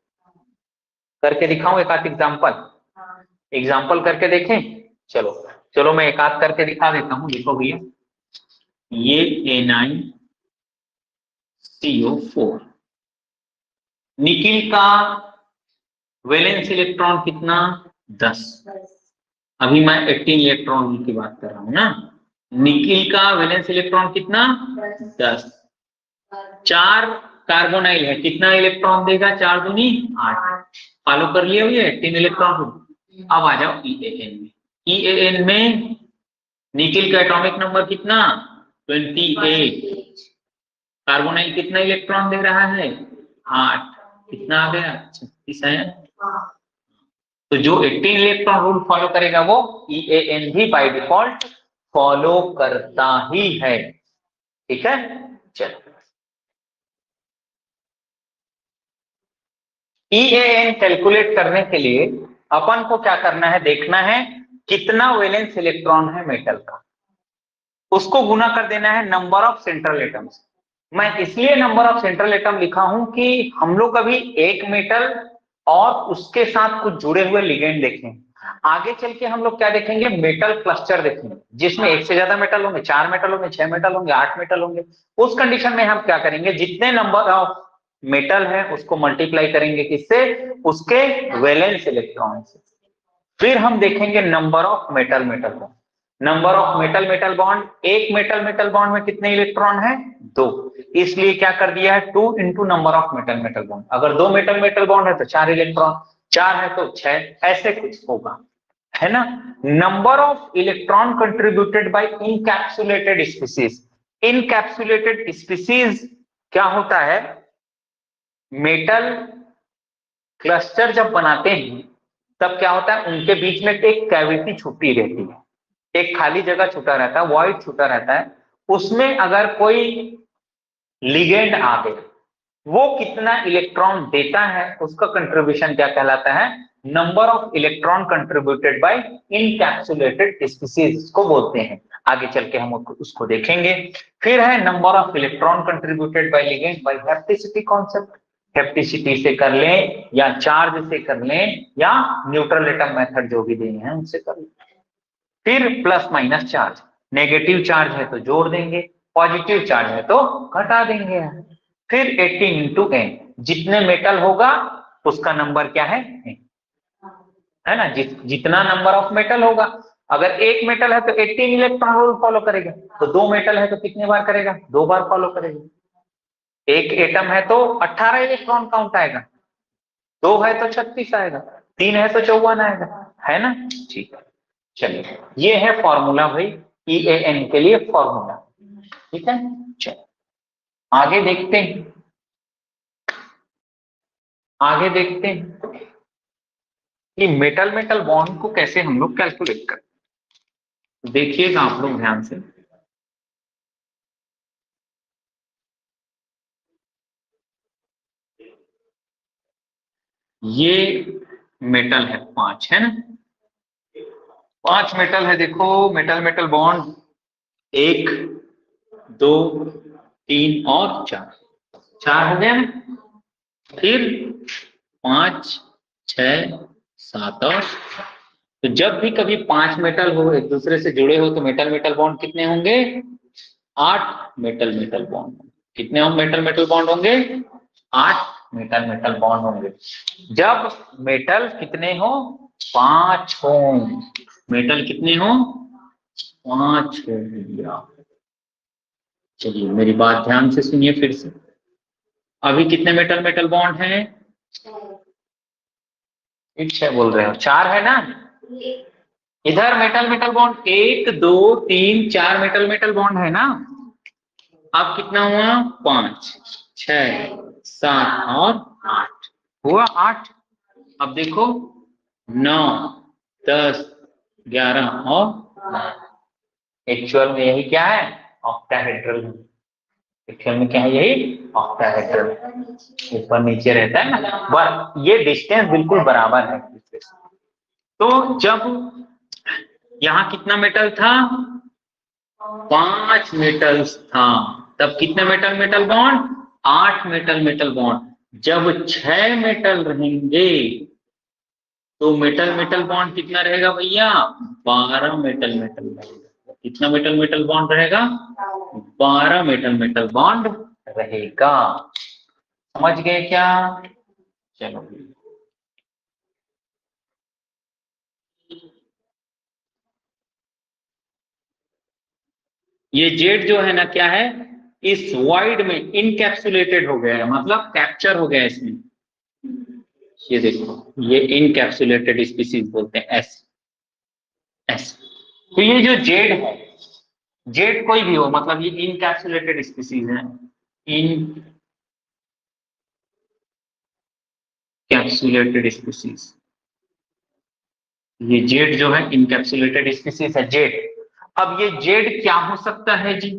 करके दिखाऊं एक आध एग्जाम्पल करके देखें। चलो चलो मैं एक आध करके दिखा देता हूं। देखो भैया, ये NiCO4, निकिल का वैलेंस इलेक्ट्रॉन कितना, 10। अभी मैं 18 इलेक्ट्रॉन की बात कर रहा हूं ना। निकिल का वैलेंस इलेक्ट्रॉन कितना, 10। 4 कार्बोनाइल है, कितना इलेक्ट्रॉन देगा, 4 दूनी 8। फॉलो कर लिया भैया 18 इलेक्ट्रॉन। अब आ जाओ EAN में। EAN में निकिल का एटॉमिक नंबर कितना, 28। कार्बोनाइल कितना इलेक्ट्रॉन दे रहा है, 8। कितना आ गया, 36 है। तो जो 18 इलेक्ट्रॉन रूल फॉलो करेगा वो EAN भी बाय डिफॉल्ट फॉलो करता ही है। ठीक है, चलो EAN कैलकुलेट करने के लिए अपन को क्या करना है, देखना है कितना वैलेंस इलेक्ट्रॉन है मेटल का, उसको गुना कर देना है नंबर ऑफ सेंट्रल एटम्स। मैं इसलिए नंबर ऑफ सेंट्रल एटम लिखा हूं कि हम लोग अभी एक मेटल और उसके साथ कुछ जुड़े हुए लिगेंड देखें। आगे चल के हम लोग क्या देखेंगे, मेटल क्लस्टर देखेंगे जिसमें एक से ज्यादा मेटल होंगे, 4 मेटल होंगे, 6 मेटल होंगे, 8 मेटल होंगे। उस कंडीशन में हम क्या करेंगे, जितने नंबर ऑफ मेटल है उसको मल्टीप्लाई करेंगे किससे, उसके वैलेंस इलेक्ट्रॉन से। फिर हम देखेंगे number of metal metal bond. Number of metal metal bond, एक मेटल मेटल बॉन्ड में कितने इलेक्ट्रॉन है, 2। इसलिए क्या कर दिया है, 2 into number of metal metal bond. अगर 2 मेटल मेटल बॉन्ड है तो 4 इलेक्ट्रॉन, 4 है तो 6, ऐसे कुछ होगा, है ना। Number of electron contributed bye encapsulated species. Encapsulated species क्या होता है, मेटल क्लस्टर जब बनाते हैं तब क्या होता है, उनके बीच में एक कैविटी छुपी रहती है, एक खाली जगह छूटा रहता है, वॉइड छूटा रहता है। उसमें अगर कोई लिगेंड आ गया, वो कितना इलेक्ट्रॉन देता है उसका कंट्रीब्यूशन क्या कहलाता है, number of electron contributed bye encapsulated species को बोलते हैं। आगे चल के हम उसको देखेंगे। फिर है number of electron contributed by ligand by hapticity concept. Hapticity से कर लें या चार्ज से कर लें या न्यूट्रल एटम मेथड जो भी दिए हैं उनसे कर लें। फिर plus minus charge, negative charge है तो जोड़ देंगे, पॉजिटिव चार्ज है तो घटा देंगे। फिर 18 इंटू n, जितने मेटल होगा उसका नंबर क्या है ना, जितना नंबर ऑफ मेटल होगा। अगर एक मेटल है तो 18 इलेक्ट्रॉन रूल फॉलो करेगा, तो 2 मेटल है तो कितने बार करेगा, 2 बार फॉलो करेगा। एक एटम है तो 18 इलेक्ट्रॉन काउंट आएगा, 2 है तो 36 आएगा, 3 है तो 54 आएगा, है ना। ठीक है, चलिए ये है फॉर्मूला भाई, EAN के लिए फॉर्मूला। ठीक है, चलो आगे देखते हैं, आगे देखते हैं कि मेटल मेटल बॉन्ड को कैसे हम लोग कैलकुलेट करते। देखिएगा आप लोग ध्यान से, ये मेटल है 5, है ना, 5 मेटल है। देखो मेटल मेटल बॉन्ड 1 2 3 और 4, 4 हो गया ना। फिर 5 6 7 और, तो जब भी कभी 5 मेटल हो एक दूसरे से जुड़े हो तो मेटल मेटल बॉन्ड कितने होंगे, 8 मेटल मेटल बॉन्ड। कितने हम मेटल मेटल बॉन्ड होंगे, 8 मेटल मेटल बॉन्ड होंगे। जब मेटल कितने हो, 5 हो, मेटल कितने हो, 5 हो। चलिए मेरी बात ध्यान से सुनिए फिर से। अभी कितने मेटल मेटल बॉन्ड हैं, 6 बोल रहे हो, 4 है ना। इधर metal metal bond 1 2 3 4 metal metal bond है ना। अब कितना हुआ, 5 6 7 और 8 हुआ, 8। अब देखो 9 10 11 और 9। एक्चुअल में यही क्या है, ऑक्टाहेड्रल। लिथियम में क्या है, यही ऑक्टाहेड्रल, ऊपर नीचे रहता है ना, बस ये डिस्टेंस बिल्कुल बराबर है। तो जब यहाँ कितना मेटल था, 5 मेटल्स था, तब कितने metal metal bond, 8 metal metal bond. जब 6 मेटल रहेंगे तो मेटल मेटल बॉन्ड कितना रहेगा भैया, 12 मेटल मेटल बॉन्ड। कितना मेटल मेटल बॉन्ड रहेगा, 12 मेटल मेटल बॉन्ड रहेगा। समझ गए क्या? चलो, ये जेड जो है ना क्या है, इस वाइड में इनकैप्सुलेटेड हो गया है, मतलब कैप्चर हो गया है इसमें। ये देखो, ये इनकैप्सुलेटेड स्पीसीज बोलते हैं, एस एस। तो ये जो जेड है, जेड कोई भी हो, मतलब ये इनकैप्सुलेटेड स्पीसीज है, इनकैप्सुलेटेड स्पीसीज। ये जेड जो है इनकैप्सुलेटेड स्पीसीज है, जेड। अब ये जेड क्या हो सकता है जी,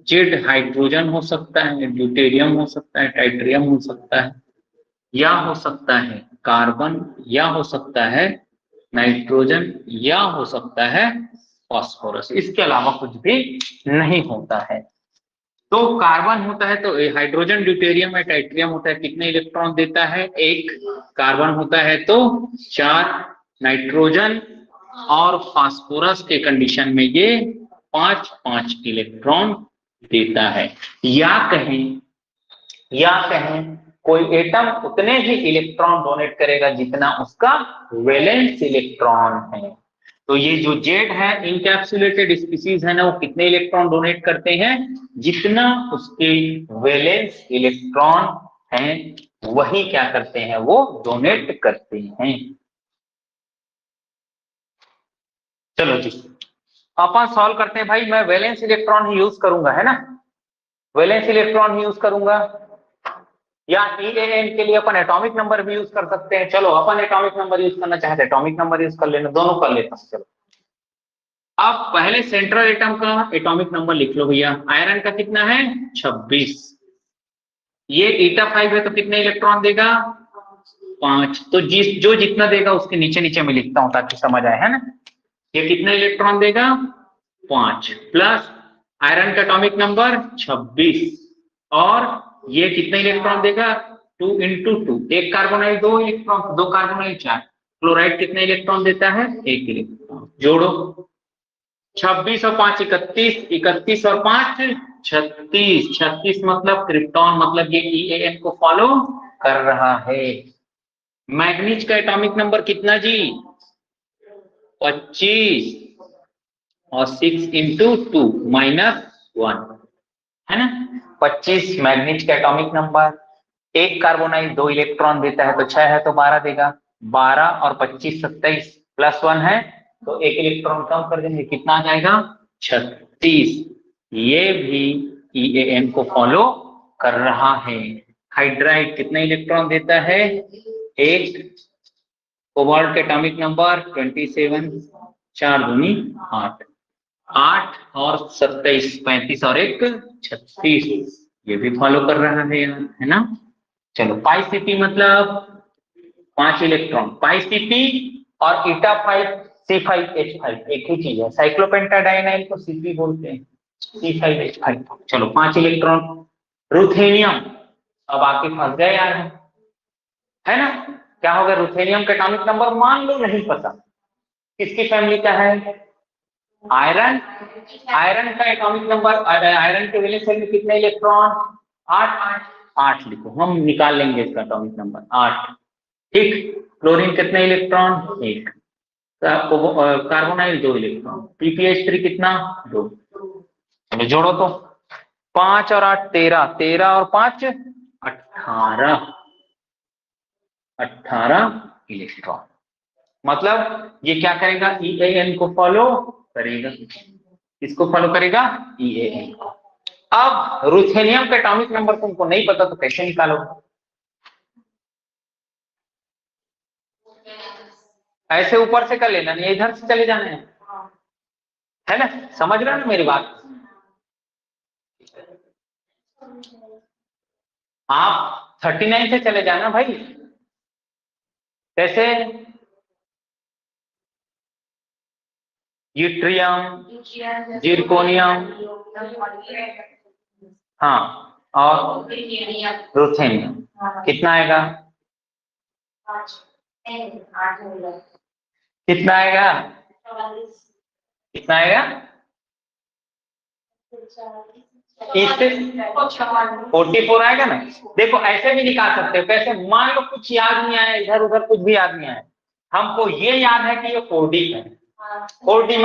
जेड हाइड्रोजन हो सकता है, ड्यूटेरियम हो सकता है, टाइट्रियम हो सकता है, या हो सकता है कार्बन, या हो सकता है नाइट्रोजन, या हो सकता है फास्फोरस। इसके अलावा कुछ भी नहीं होता है। तो कार्बन होता है तो हाइड्रोजन, ड्यूटेरियम या टाइट्रियम होता है, कितने इलेक्ट्रॉन देता है, एक। कार्बन होता है तो 4, नाइट्रोजन और फास्फोरस के कंडीशन में ये 5-5 इलेक्ट्रॉन देता है। या कहें कोई एटम उतने ही इलेक्ट्रॉन डोनेट करेगा जितना उसका वैलेंस इलेक्ट्रॉन है। तो ये जो जेड है, इनकैप्सुलेटेड स्पीसीज है ना, वो कितने इलेक्ट्रॉन डोनेट करते हैं, जितना उसके वैलेंस इलेक्ट्रॉन हैं वही क्या करते हैं, वो डोनेट करते हैं। चलो जी, अपन सॉल्व करते हैं भाई। मैं वैलेंस इलेक्ट्रॉन ही यूज करूंगा, है ना, वैलेंस इलेक्ट्रॉन ही यूज करूंगा, या EAN के लिए अपन एटॉमिक नंबर भी यूज कर सकते हैं। चलो, अपन एटॉमिक नंबर यूज करना चाहते हैं, एटॉमिक नंबर यूज कर लेना, दोनों कर लेता हूं। चलो, अब पहले सेंट्रल एटम का एटॉमिक नंबर लिख लो भैया। आयरन का कितना है, 26। ये ईटा 5 है तो कितने इलेक्ट्रॉन देगा, 5। तो जो जितना देगा उसके नीचे नीचे में लिखता हूं ताकि समझ आए, है ना। ये कितने इलेक्ट्रॉन देगा, 5, प्लस आयरन का एटॉमिक नंबर 26, और ये कितने इलेक्ट्रॉन देगा, 2 इंटू 2, एक कार्बोनाइल 2 इलेक्ट्रॉन, 2 कार्बोनाइल 4। क्लोराइड कितने इलेक्ट्रॉन देता है, 1 इलेक्ट्रॉन। जोड़ो, 26 और 5 31, 31 और 5 36, 36 मतलब क्रिप्टॉन, मतलब ये EAN को फॉलो कर रहा है। मैग्नीज का एटॉमिक नंबर कितना जी, 25, और 6 इंटू 2 -1, है ना। 25 मैग्नीज का एटॉमिक नंबर, एक कार्बोनाइल 2 इलेक्ट्रॉन देता है तो 6 है तो 12 देगा, 12 और 25 27, +1 है तो एक इलेक्ट्रॉन कम कर देंगे, कितना आ जाएगा, 36। ये भी EAN को फॉलो कर रहा है। हाइड्राइड कितने इलेक्ट्रॉन देता है, एक। कोबाल्ट के एटॉमिक नंबर 27, 4 दूनी 8, 8 और 27, 35 और 1 36, ये भी फॉलो कर रहा है यार, है ना। चलो, पाई सीपी मतलब 5 इलेक्ट्रॉन, पाई सीपी और ईटा 5 C5H5 एक ही चीज है। साइक्लोपेंटाडाइनाइल को सीपी बोलते हैं, C5H5। चलो, 5 इलेक्ट्रॉन। रुथेनियम, अब आके फंस गए यार, है ना। क्या हो गया, रुथेनियम का एटॉमिक नंबर मान लो नहीं पता, किसकी फैमिली का है, आयरन। आयरन का एटॉमिक नंबर, आयरन के वैलेंस शेल में कितने इलेक्ट्रॉन, 8। 8 लिखो, हम निकाल लेंगे इसका एटॉमिक नंबर 8, ठीक। क्लोरीन कितने इलेक्ट्रॉन, 1। कार्बोनाइल 2 इलेक्ट्रॉन, PPH3 कितना, 2। चलो जोड़ो तो, 5 और 8 13, 13 और 5 18, 18 इलेक्ट्रॉन। मतलब ये क्या करेगा, EAN को फॉलो करेगा। किसको फॉलो करेगा, EAN को। अब रुथेनियम का एटॉमिक नंबर तुमको नहीं पता तो कैसे निकालोगे, ऐसे ऊपर से कर लेना, नहीं इधर से चले जाना है ना, समझ रहे हो ना मेरी बात। आप 39 से चले जाना भाई। कैसे? यूट्रियम, जिरकोनियम, हाँ, और रुथेनियम। कितना आएगा? कितना आएगा? कितना आएगा? 44 आएगा ना। देखो ऐसे भी निकाल सकते हो। कैसे? मान लो कुछ याद नहीं आया, इधर उधर कुछ भी याद नहीं आया, हमको ये याद है कि ये 4D है। 4D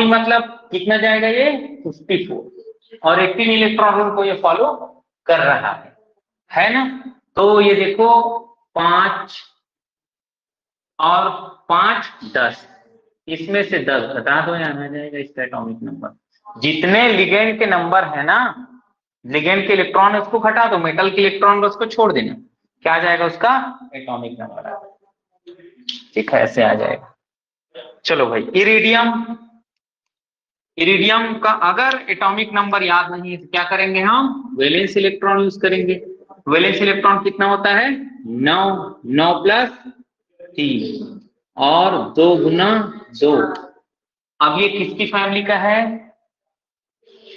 मतलब कितना जाएगा ये? 54, और 18 इलेक्ट्रॉन रूल को ये फॉलो कर रहा है ना। तो ये देखो 5 और 5 10, इसमें से 10 घटा दो, यहाँ आ जाएगा इसका एटॉमिक नंबर। जितने लिगेंड के नंबर है ना, लिगेंड के इलेक्ट्रॉन उसको घटा दो, मेटल के इलेक्ट्रॉन उसको छोड़ देना, क्या आ जाएगा उसका एटॉमिक नंबर। ठीक है, ऐसे आ जाएगा। चलो भाई, इरिडियम। इरिडियम का अगर एटॉमिक नंबर याद नहीं है तो क्या करेंगे हम? वैलेंस इलेक्ट्रॉन यूज करेंगे। वैलेंस इलेक्ट्रॉन कितना होता है? 9, 9 प्लस 3 और 2 गुना 2। अब ये किसकी फैमिली का है?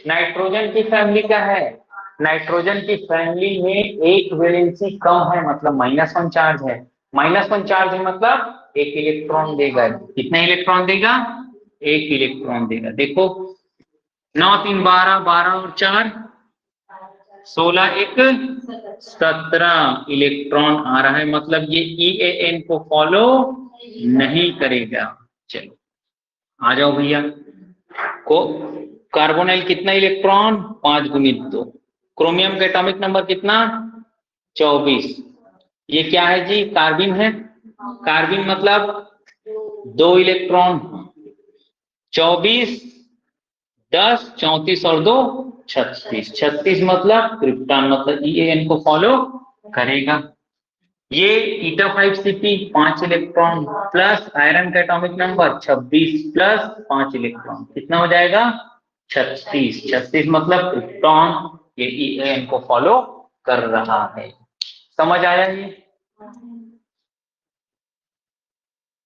नाइट्रोजन की फैमिली का है। नाइट्रोजन की फैमिली में एक वैलेंसी कम है, मतलब -1 चार्ज है। -1 चार्ज है मतलब एक इलेक्ट्रॉन देगा। कितना इलेक्ट्रॉन देगा? एक इलेक्ट्रॉन देगा। देखो 9 3 12, 12 और 4 16, 1 17 इलेक्ट्रॉन आ रहा है, मतलब ये EAN को फॉलो नहीं करेगा। चलो आ जाओ भैया। को कार्बोनाइल कितना इलेक्ट्रॉन? 5 गुणित 2। क्रोमियम का एटॉमिक नंबर कितना? 24। ये क्या है जी? कार्बिन है। कार्बिन मतलब 2 इलेक्ट्रॉन। 24 10, 34 और 2 36। 36 मतलब क्रिप्टॉन, मतलब EAN को फॉलो करेगा। ये 𝜃5Sp 5 इलेक्ट्रॉन प्लस आयरन का एटॉमिक नंबर 26 प्लस 5 इलेक्ट्रॉन, कितना हो जाएगा? 36। 36 मतलब क्रिप्टॉन, ये EAN को फॉलो कर रहा है। समझ आया ये?